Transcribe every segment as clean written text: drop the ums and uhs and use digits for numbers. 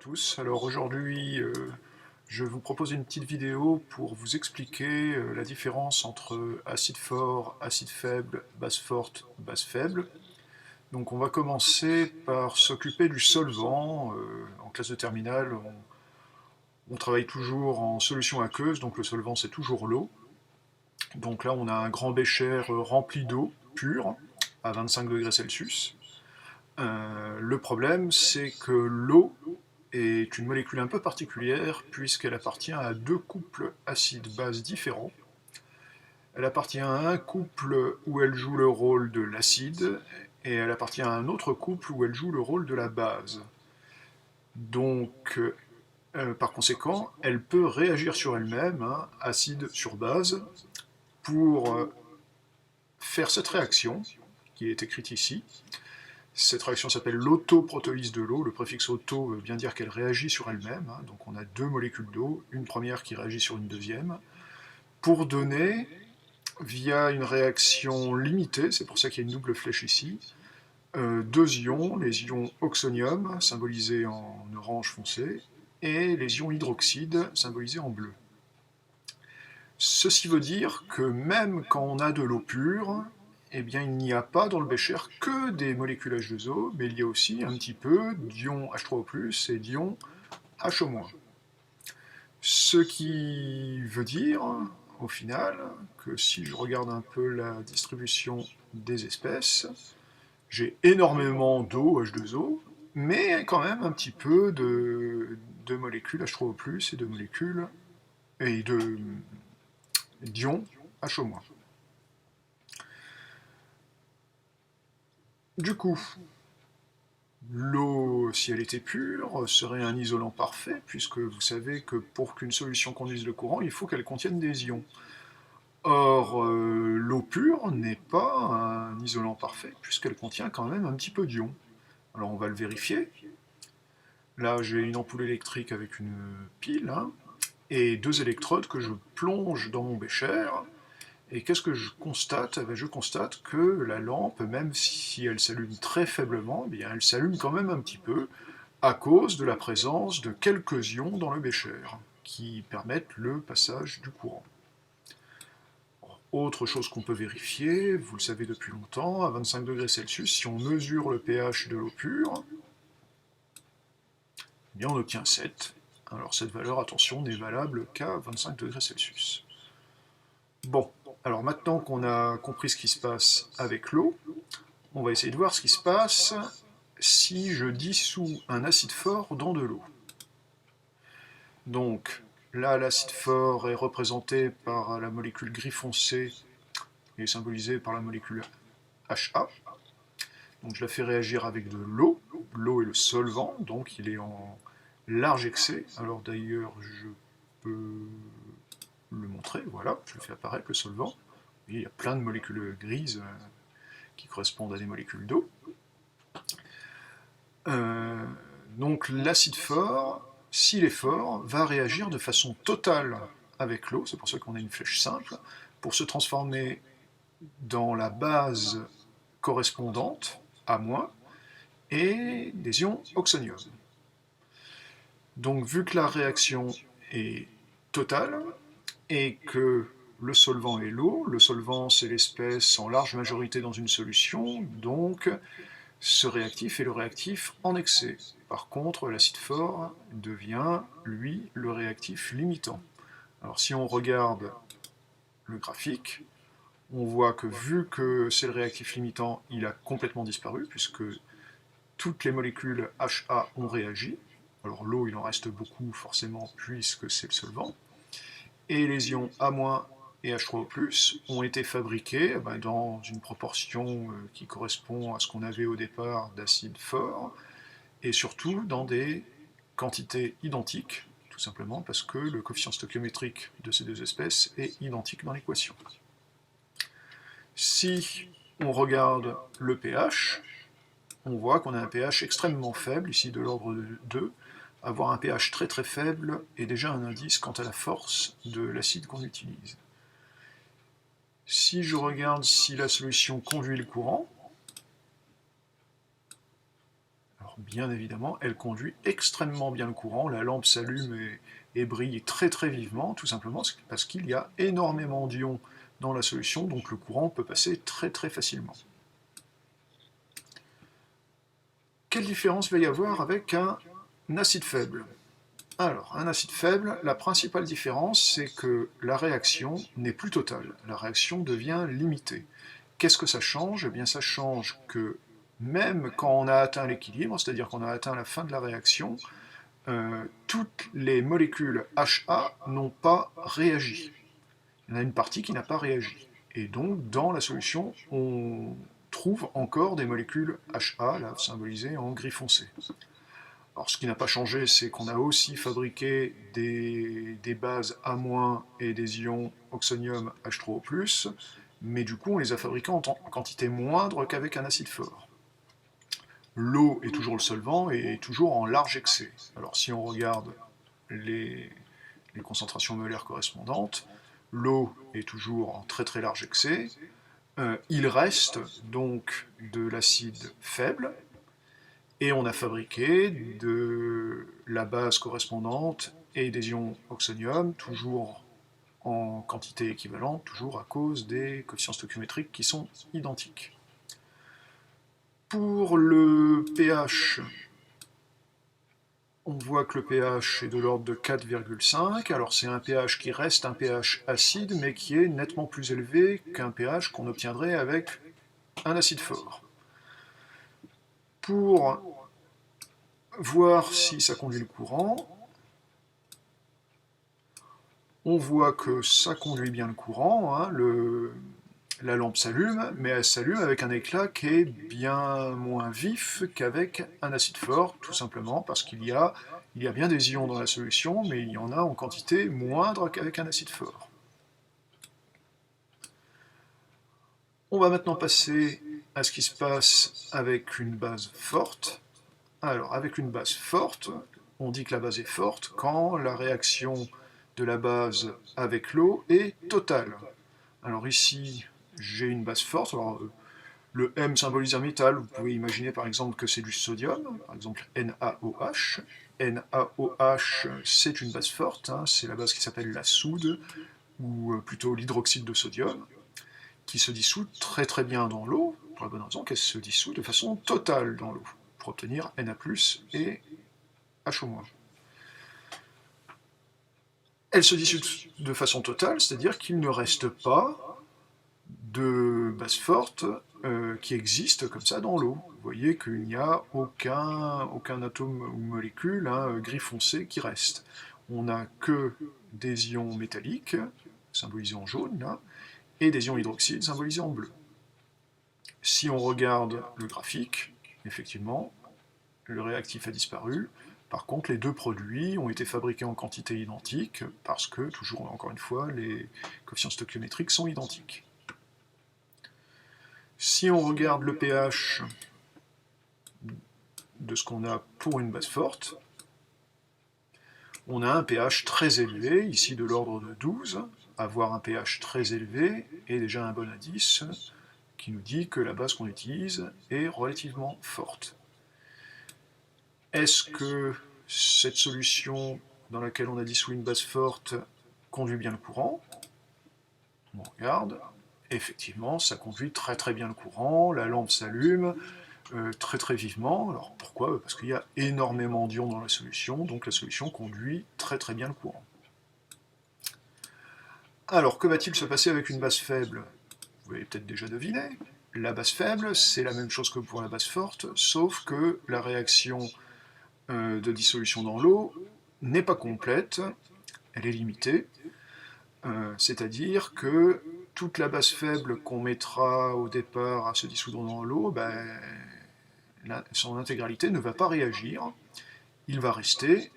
tous. Alors aujourd'hui, je vous propose une petite vidéo pour vous expliquer la différence entre acide fort, acide faible, base forte, base faible. Donc on va commencer par s'occuper du solvant. En classe de terminale, on travaille toujours en solution aqueuse, donc le solvant c'est toujours l'eau. Donc là on a un grand bécher rempli d'eau pure à 25 degrés Celsius. Le problème c'est que l'eau est une molécule un peu particulière puisqu'elle appartient à deux couples acide-base différents. Elle appartient à un couple où elle joue le rôle de l'acide et elle appartient à un autre couple où elle joue le rôle de la base. Donc, par conséquent, elle peut réagir sur elle-même, hein, acide sur base, pour faire cette réaction qui est écrite ici. Cette réaction s'appelle l'autoprotolyse de l'eau. Le préfixe auto veut bien dire qu'elle réagit sur elle-même. Hein. Donc on a deux molécules d'eau, une première qui réagit sur une deuxième, pour donner, via une réaction limitée, c'est pour ça qu'il y a une double flèche ici, deux ions, les ions oxonium, symbolisés en orange foncé, et les ions hydroxyde, symbolisés en bleu. Ceci veut dire que même quand on a de l'eau pure, eh bien, il n'y a pas dans le bécher que des molécules H2O, mais il y a aussi un petit peu d'ions H3O+, et d'ions HO-. Ce qui veut dire, au final, que si je regarde un peu la distribution des espèces, j'ai énormément d'eau H2O, mais quand même un petit peu de molécules H3O+, et de molécules et de d'ions HO-. Du coup, l'eau, si elle était pure, serait un isolant parfait, puisque vous savez que pour qu'une solution conduise le courant, il faut qu'elle contienne des ions. Or, l'eau pure n'est pas un isolant parfait, puisqu'elle contient quand même un petit peu d'ions. Alors on va le vérifier. Là, j'ai une ampoule électrique avec une pile, hein, et deux électrodes que je plonge dans mon bécher. Et qu'est-ce que je constate? Je constate que la lampe, même si elle s'allume très faiblement, eh bien, elle s'allume quand même un petit peu, à cause de la présence de quelques ions dans le bécher, qui permettent le passage du courant. Autre chose qu'on peut vérifier, vous le savez depuis longtemps, à 25 degrés Celsius, si on mesure le pH de l'eau pure, eh bien on obtient 7. Alors cette valeur, attention, n'est valable qu'à 25 degrés Celsius. Bon, alors maintenant qu'on a compris ce qui se passe avec l'eau, on va essayer de voir ce qui se passe si je dissous un acide fort dans de l'eau. Donc là, l'acide fort est représenté par la molécule gris foncé et symbolisé par la molécule HA. Donc je la fais réagir avec de l'eau. L'eau est le solvant, donc il est en large excès. Alors d'ailleurs, je peux le montrer, voilà, je le fais apparaître, le solvant. Et il y a plein de molécules grises qui correspondent à des molécules d'eau. Donc l'acide fort, s'il est fort, va réagir de façon totale avec l'eau, c'est pour ça qu'on a une flèche simple, pour se transformer dans la base correspondante, à moins, et des ions oxonium. Donc vu que la réaction est totale, et que le solvant est l'eau, le solvant c'est l'espèce en large majorité dans une solution, donc ce réactif est le réactif en excès. Par contre, l'acide fort devient, lui, le réactif limitant. Alors si on regarde le graphique, on voit que vu que c'est le réactif limitant, il a complètement disparu, puisque toutes les molécules HA ont réagi. Alors l'eau, il en reste beaucoup, forcément, puisque c'est le solvant. Et les ions A- et H3O+, ont été fabriqués dans une proportion qui correspond à ce qu'on avait au départ d'acide fort, et surtout dans des quantités identiques, tout simplement parce que le coefficient stoichiométrique de ces deux espèces est identique dans l'équation. Si on regarde le pH, on voit qu'on a un pH extrêmement faible, ici de l'ordre de 2. Avoir un pH très très faible est déjà un indice quant à la force de l'acide qu'on utilise. Si je regarde si la solution conduit le courant, bien évidemment, elle conduit extrêmement bien le courant, la lampe s'allume et brille très très vivement, tout simplement parce qu'il y a énormément d'ions dans la solution, donc le courant peut passer très très facilement. Quelle différence va y avoir avec un acide faible? Alors, un acide faible, la principale différence, c'est que la réaction n'est plus totale, la réaction devient limitée. Qu'est-ce que ça change? Eh bien, ça change que même quand on a atteint l'équilibre, c'est-à-dire qu'on a atteint la fin de la réaction, toutes les molécules HA n'ont pas réagi. Il y en a une partie qui n'a pas réagi. Et donc, dans la solution, on trouve encore des molécules HA, là, symbolisées en gris foncé. Alors, ce qui n'a pas changé, c'est qu'on a aussi fabriqué des bases A- et des ions oxonium H3O+, mais du coup, on les a fabriqués en quantité moindre qu'avec un acide fort. L'eau est toujours le solvant et est toujours en large excès. Alors, si on regarde les concentrations molaires correspondantes, l'eau est toujours en très très large excès. Il reste donc de l'acide faible, et on a fabriqué de la base correspondante et des ions oxonium, toujours en quantité équivalente, toujours à cause des coefficients stoichiométriques qui sont identiques. Pour le pH, on voit que le pH est de l'ordre de 4,5. Alors c'est un pH qui reste un pH acide, mais qui est nettement plus élevé qu'un pH qu'on obtiendrait avec un acide fort. Pour voir si ça conduit le courant, on voit que ça conduit bien le courant, hein, la lampe s'allume, mais elle s'allume avec un éclat qui est bien moins vif qu'avec un acide fort, tout simplement parce qu'il y a bien des ions dans la solution, mais il y en a en quantité moindre qu'avec un acide fort. On va maintenant passer à ce qui se passe avec une base forte. Alors, avec une base forte, on dit que la base est forte quand la réaction de la base avec l'eau est totale. Alors ici, j'ai une base forte. Alors, le M symbolise un métal. Vous pouvez imaginer par exemple que c'est du sodium, par exemple NaOH. NaOH, c'est une base forte, hein, c'est la base qui s'appelle la soude, ou plutôt l'hydroxyde de sodium, qui se dissout très très bien dans l'eau, pour la bonne raison qu'elle se dissout de façon totale dans l'eau, pour obtenir Na+, et HO-. Elle se dissout de façon totale, c'est-à-dire qu'il ne reste pas de base forte qui existe comme ça dans l'eau. Vous voyez qu'il n'y a aucun atome ou molécule gris foncé qui reste. On n'a que des ions métalliques, symbolisés en jaune, là, et des ions hydroxydes, symbolisés en bleu. Si on regarde le graphique, effectivement, le réactif a disparu. Par contre, les deux produits ont été fabriqués en quantité identique, parce que, toujours encore une fois, les coefficients stoichiométriques sont identiques. Si on regarde le pH de ce qu'on a pour une base forte, on a un pH très élevé, ici de l'ordre de 12. Avoir un pH très élevé est déjà un bon indice qui nous dit que la base qu'on utilise est relativement forte. Est-ce que cette solution dans laquelle on a dissous une base forte conduit bien le courant? On regarde. Effectivement, ça conduit très très bien le courant, la lampe s'allume très très vivement. Alors pourquoi? Parce qu'il y a énormément d'ions dans la solution, donc la solution conduit très très bien le courant. Alors que va-t-il se passer avec une base faible? Vous l'avez peut-être déjà deviné. La base faible, c'est la même chose que pour la base forte, sauf que la réaction de dissolution dans l'eau n'est pas complète, elle est limitée, c'est-à-dire que toute la base faible qu'on mettra au départ à se dissoudre dans l'eau, son intégralité ne va pas réagir, il va rester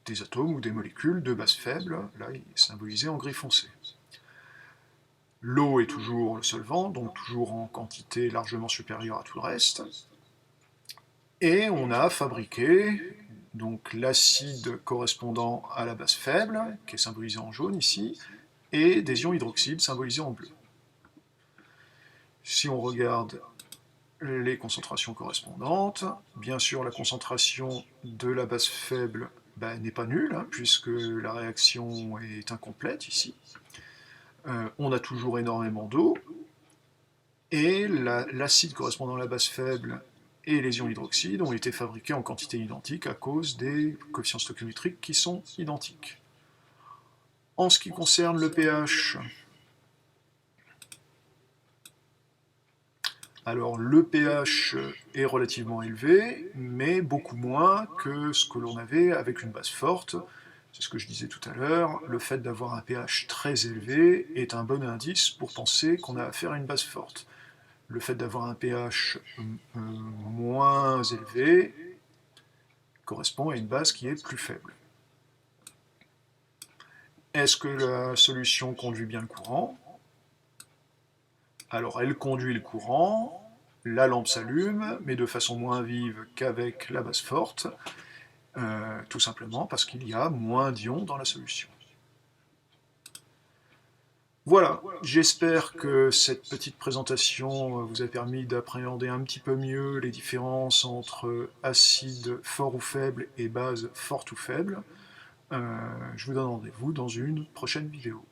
des atomes ou des molécules de base faible, là symbolisées en gris foncé. L'eau est toujours le solvant, donc toujours en quantité largement supérieure à tout le reste, et on a fabriqué donc l'acide correspondant à la base faible, qui est symbolisé en jaune ici, et des ions hydroxydes symbolisés en bleu. Si on regarde les concentrations correspondantes. Bien sûr, la concentration de la base faible n'est pas nulle, hein, puisque la réaction est incomplète ici. On a toujours énormément d'eau, et l'acide correspondant à la base faible et les ions hydroxydes ont été fabriqués en quantité identique à cause des coefficients stoichiométriques qui sont identiques. En ce qui concerne le pH, alors le pH est relativement élevé, mais beaucoup moins que ce que l'on avait avec une base forte. C'est ce que je disais tout à l'heure, le fait d'avoir un pH très élevé est un bon indice pour penser qu'on a affaire à une base forte. Le fait d'avoir un pH moins élevé correspond à une base qui est plus faible. Est-ce que la solution conduit bien le courant? Alors elle conduit le courant, la lampe s'allume, mais de façon moins vive qu'avec la base forte, tout simplement parce qu'il y a moins d'ions dans la solution. Voilà, j'espère que cette petite présentation vous a permis d'appréhender un petit peu mieux les différences entre acide fort ou faible et base forte ou faible. Je vous donne rendez-vous dans une prochaine vidéo.